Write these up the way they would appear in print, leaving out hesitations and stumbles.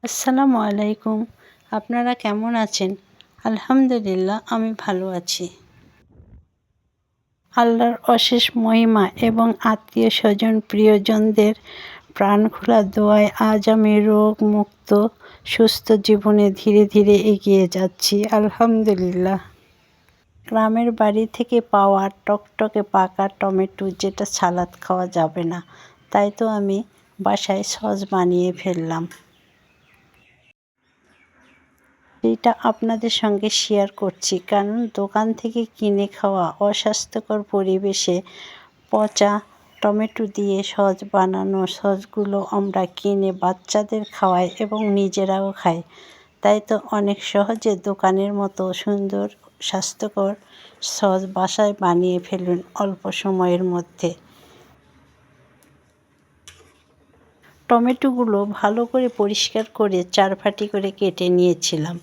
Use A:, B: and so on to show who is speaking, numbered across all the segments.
A: আসসালামু আলাইকুম। আপনারা কেমন আছেন? আলহামদুলিল্লাহ আমি ভালো আছি। আল্লাহর অশেষ মহিমা এবং আত্মীয়-স্বজন প্রিয়জনদের প্রাণখোলা দোয়ায় আজ আমি রোগমুক্ত সুস্থ জীবনে ধীরে ধীরে এগিয়ে যাচ্ছি আলহামদুলিল্লাহ। গ্রামের বাড়ি থেকে পাওয়া টকটকে পাকা টমেটো যেটা সালাদ খাওয়া যাবে না, তাই তো আমি বাসায় সস বানিয়ে ফেললাম। এটা আপনাদের সঙ্গে শেয়ার করছি, কারণ দোকান থেকে কিনে খাওয়া অস্বাস্থ্যকর পরিবেশে পচা টমেটো দিয়ে সস বানানো সসগুলো আমরা কিনে বাচ্চাদের খাওয়াই এবং নিজেরাও খাই। তাই তো অনেক সহজে দোকানের মতো সুন্দর স্বাস্থ্যকর সস বাসায় বানিয়ে ফেলুন অল্প সময়ের মধ্যে। টমেটোগুলো ভালো করে পরিষ্কার করে চারফাটি করে কেটে নিয়েছিলাম।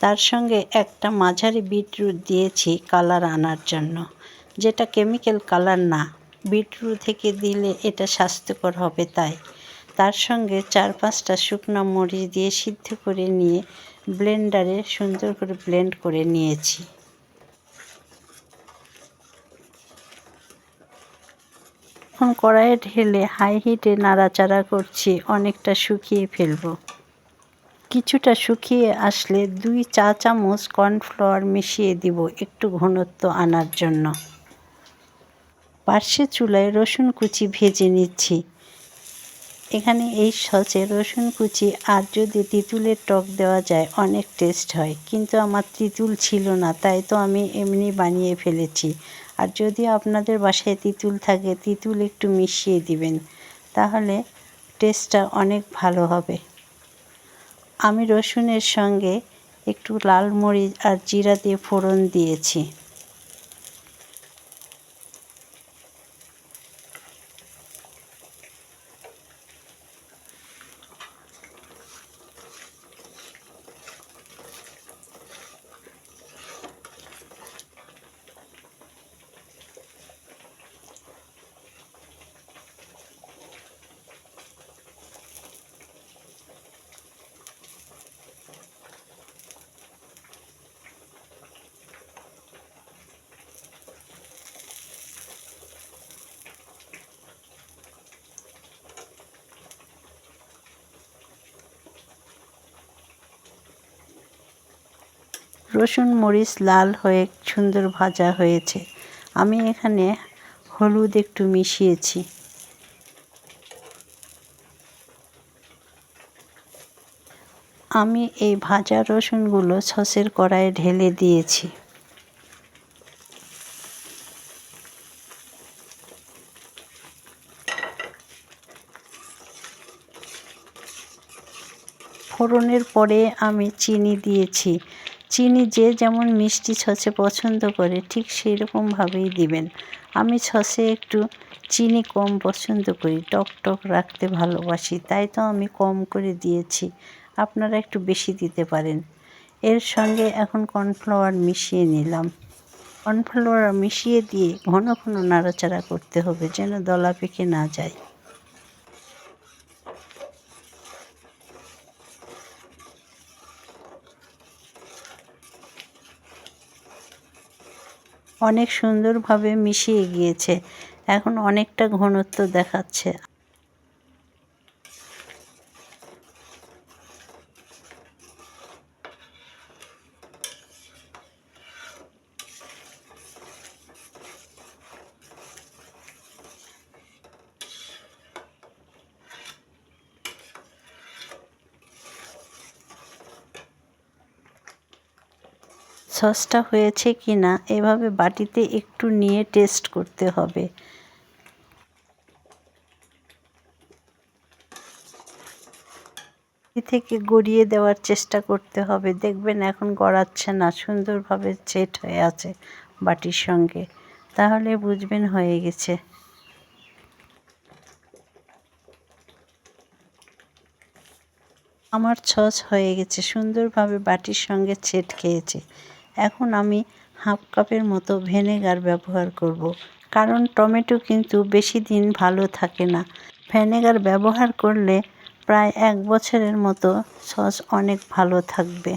A: তার সঙ্গে একটা মাঝারি বিটরুট দিয়েছি কালার আনার জন্য, যেটা কেমিক্যাল কালার না, বিটরুট থেকে দিলে এটা স্বাস্থ্যকর হবে তাই। তার সঙ্গে 4-5টা শুকনো মরিচ দিয়ে সিদ্ধ করে নিয়ে ব্লেন্ডারে সুন্দর করে ব্লেন্ড করে নিয়েছি। এখন কড়াইয়ে ঢেলে হাই হিটে নাড়াচাড়া করছি, অনেকটা শুকিয়ে ফেলবো। কিছুটা শুকিয়ে আসলে 2 চা চামচ কর্নফ্লাওয়ার মিশিয়ে দিব একটু ঘনত্ব আনার জন্য। পার্শ্বে চুলায় রসুন কুচি ভেজে নিচ্ছি। এখানে এই সসে রসুন কুচি আর যদি তেঁতুলের টক দেওয়া যায় অনেক টেস্ট হয়, কিন্তু আমার তেঁতুল ছিল না, তাই তো আমি এমনি বানিয়ে ফেলেছি। আর যদি আপনাদের বাসায় তেঁতুল থাকে, তেঁতুল একটু মিশিয়ে দিবেন, তাহলে টেস্টটা অনেক ভালো হবে। আমি রসুনের সঙ্গে একটু লাল মরিচ আর জিরা দিয়ে ফোড়ন দিয়েছি। রসুন মরিচ লাল হয়ে সুন্দর ভাজা হয়েছে। আমি এখানে হলুদ একটু মিশিয়েছি। আমি এই ভাজা রসুনগুলো সসের কড়াইয়ে ঢেলে দিয়েছি। ফোড়নের পরে আমি চিনি দিয়েছি। চিনি যে যেমন মিষ্টি সসে পছন্দ করে ঠিক সেই রকমভাবেই দিবেন। আমি সসে একটু চিনি কম পছন্দ করি, টক টক রাখতে ভালোবাসি, তাই তো আমি কম করে দিয়েছি। আপনারা একটু বেশি দিতে পারেন। এর সঙ্গে এখন কর্নফ্লাওয়ার মিশিয়ে নিলাম। কর্নফ্লাওয়ার মিশিয়ে দিয়ে ঘন ঘন নাড়াচাড়া করতে হবে যেন দলা পেকে না যায়। অনেক সুন্দরভাবে মিশিয়ে গিয়েছে, এখন অনেকটা ঘনত্ব দেখাচ্ছে। সসটা হয়েছে কি না এভাবে বাটিতে একটু নিয়ে টেস্ট করতে হবে। থেকে গড়িয়ে দেওয়ার চেষ্টা করতে হবে, দেখবেন এখন গড়াচ্ছে না, সুন্দরভাবে সেট হয়ে আছে বাটির সঙ্গে, তাহলে বুঝবেন হয়ে গেছে। আমার সস হয়ে গেছে, সুন্দরভাবে বাটির সঙ্গে সেট খেয়েছে। এখন আমি হাফ কাপের মতো ভিনেগার ব্যবহার করব, কারণ টমেটো কিন্তু বেশি দিন ভালো থাকে না। ভিনেগার ব্যবহার করলে প্রায় 1 বছরের মতো সস অনেক ভালো থাকবে।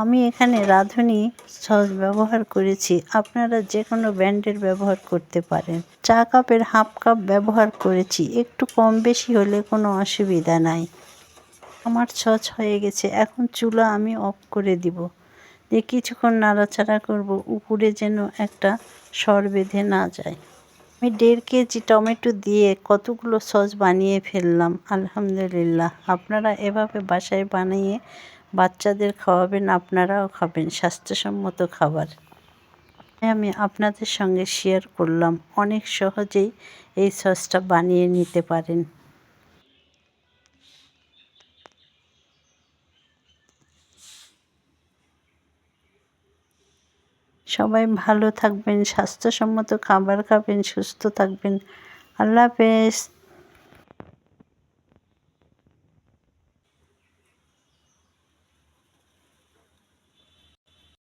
A: আমি এখানে রাঁধুনি সস ব্যবহার করেছি, আপনারা যে কোনো ব্র্যান্ডের ব্যবহার করতে পারেন। চা কাপের হাফ কাপ ব্যবহার করেছি, একটু কম বেশি হলে কোনো অসুবিধা নাই। আমার সস হয়ে গেছে, এখন চুলা আমি অফ করে দিব। দিয়ে কিছুক্ষণ নাড়াচাড়া করব, উপরে যেন একটা সর বেঁধে না যায়। আমি 1.5 কেজি টমেটো দিয়ে কতগুলো সস বানিয়ে ফেললাম। আলহামদুলিল্লাহ, আপনারা এভাবে বাসায় বানিয়ে বাচ্চাদের খাওয়াবেন, আপনারাও খাবেন স্বাস্থ্যসম্মত খাবার। আমি আপনাদের সঙ্গে শেয়ার করলাম, অনেক সহজেই এই সসটা বানিয়ে নিতে পারেন। সবাই ভালো থাকবেন, স্বাস্থ্যসম্মত খাবার খাবেন, সুস্থ থাকবেন। আল্লাহ হাফেজ।